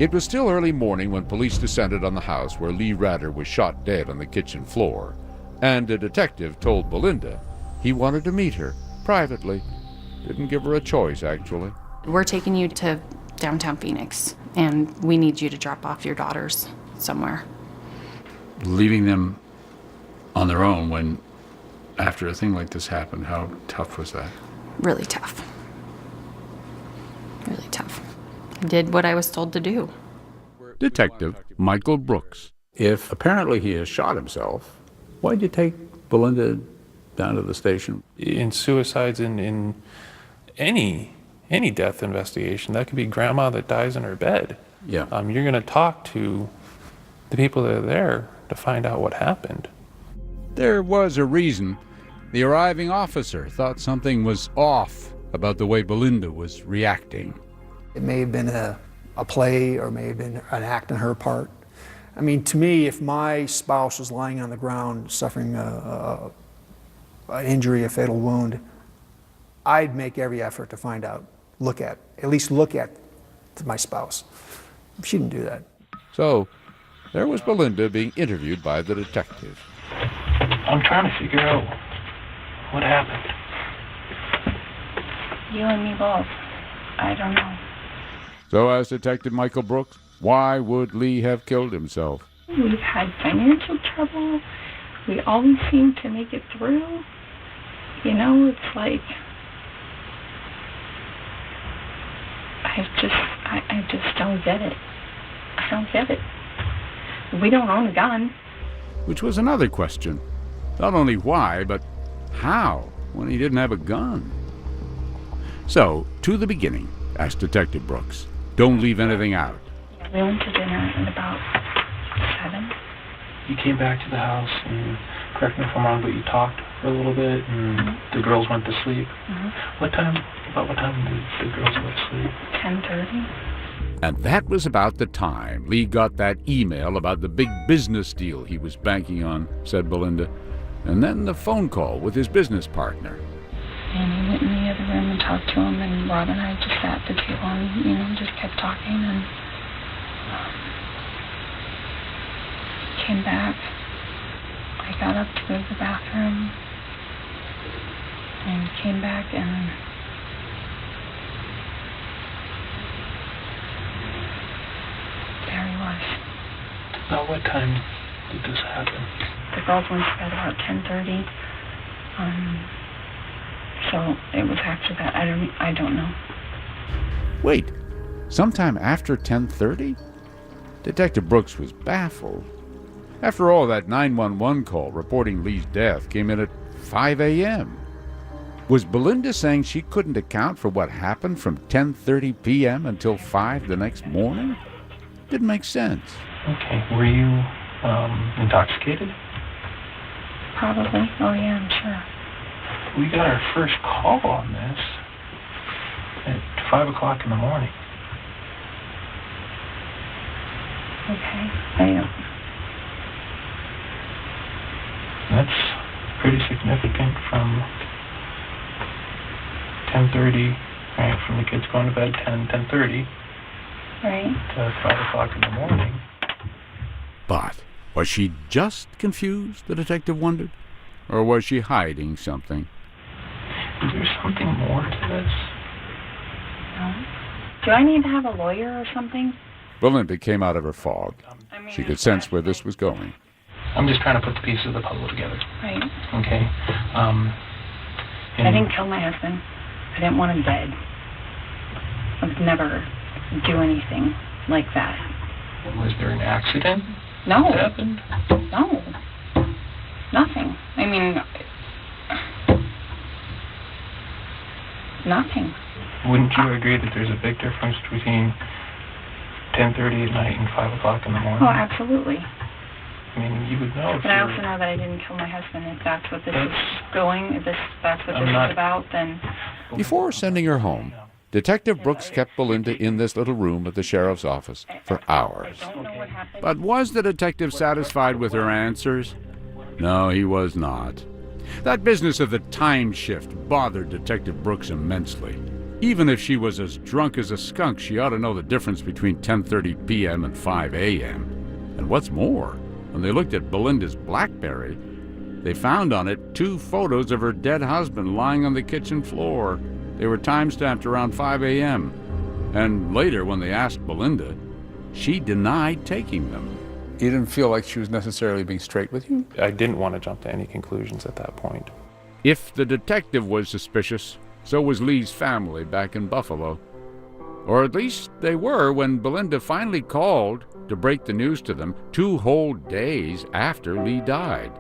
It was still early morning when police descended on the house where Lee Ratter was shot dead on the kitchen floor, and a detective told Belinda he wanted to meet her privately. Didn't give her a choice, actually. We're taking you to downtown Phoenix, and we need you to drop off your daughters somewhere. Leaving them on their own when, after a thing like this happened, how tough was that? Really tough. Really tough. I did what I was told to do. Detective Michael Brooks. If apparently he has shot himself, why'd you take Belinda down to the station? In suicides, in any death investigation, that could be grandma that dies in her bed. Yeah. You're going to talk to the people that are there to find out what happened. There was a reason. The arriving officer thought something was off about the way Belinda was reacting. It may have been a play, or may have been an act on her part. I mean, to me, if my spouse was lying on the ground suffering an injury, a fatal wound, I'd make every effort to find out, at least look at my spouse. She didn't do that. So, there was Belinda being interviewed by the detective. I'm trying to figure out what happened. You and me both. I don't know. So asked Detective Michael Brooks, why would Lee have killed himself? We've had financial trouble. We always seem to make it through. You know, it's like, I just don't get it. I don't get it. We don't own a gun. Which was another question. Not only why, but how, when he didn't have a gun? So, to the beginning, asked Detective Brooks. Don't leave anything out. We went to dinner at about 7. You came back to the house, and correct me if I'm wrong, but you talked for a little bit, and the girls went to sleep. About what time did the girls go to sleep? 10:30. And that was about the time Lee got that email about the big business deal he was banking on, said Belinda. And then the phone call with his business partner. And we went in the other room and talked to him, and Rob and I just sat at the table and, just kept talking, and came back. I got up to go to the bathroom, and came back, and there he was. About what time did this happen? The girls went to bed about 10:30. So it was after that. I don't know. Wait, sometime after 10:30? Detective Brooks was baffled. After all, that 911 call reporting Lee's death came in at 5 a.m. Was Belinda saying she couldn't account for what happened from 10:30 p.m. until 5 the next morning? Didn't make sense. Okay, were you intoxicated? Probably. Oh yeah, I'm sure. We got our first call on this at 5 o'clock in the morning. Okay. That's pretty significant from 10:30, right, from the kids going to bed 10:30. Right. To 5 o'clock in the morning. But was she just confused, the detective wondered? Or was she hiding something? Is there something more to this? No. Do I need to have a lawyer or something? Belinda came out of her fog. She could sense where this was going. I'm just trying to put the pieces of the puzzle together. Right. Okay. I didn't kill my husband. I didn't want him dead. I would never do anything like that. Was there an accident? No. That happened? No. Nothing. I mean, nothing. Wouldn't you agree that there's a big difference between 10:30 at night and 5 o'clock in the morning? Oh, absolutely. I mean, you would know if But I also know that I didn't kill my husband. If that's what this is going, if that's what this is about, then... Before sending her home, Detective Brooks kept Belinda in this little room at the sheriff's office for hours. But was the detective satisfied with her answers? No, he was not. That business of the time shift bothered Detective Brooks immensely. Even if she was as drunk as a skunk, she ought to know the difference between 10:30 p.m. and 5 a.m. And what's more, when they looked at Belinda's BlackBerry, they found on it 2 photos of her dead husband lying on the kitchen floor. They were time-stamped around 5 a.m. And later, when they asked Belinda, she denied taking them. You didn't feel like she was necessarily being straight with you? I didn't want to jump to any conclusions at that point. If the detective was suspicious, so was Lee's family back in Buffalo. Or at least they were when Belinda finally called to break the news to them 2 whole days after Lee died.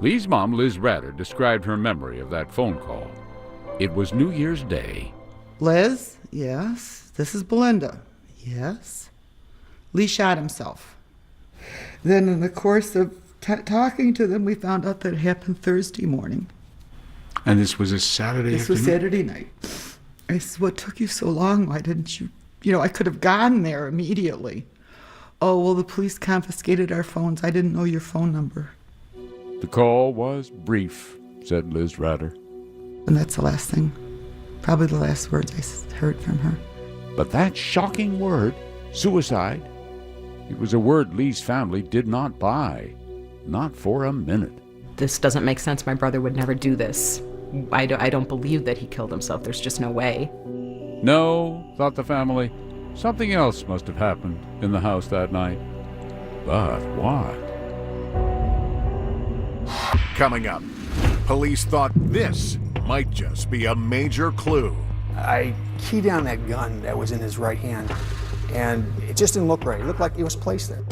Lee's mom, Liz Ratter, described her memory of that phone call. It was New Year's Day. Liz? Yes. This is Belinda. Yes. Lee shot himself. Then in the course of talking to them, we found out that it happened Thursday morning. And this was a Saturday This afternoon? was Saturday night. I said, what took you so long? Why didn't you? I could have gone there immediately. Oh, well, the police confiscated our phones. I didn't know your phone number. The call was brief, said Liz Ratter. And that's the last thing, probably the last words I heard from her. But that shocking word, suicide, it was a word Lee's family did not buy. Not for a minute. This doesn't make sense. My brother would never do this. I don't believe that he killed himself. There's just no way. No, thought the family. Something else must have happened in the house that night. But what? Coming up, police thought this might just be a major clue. I keyed down that gun that was in his right hand, and it just didn't look right. It looked like it was placed there.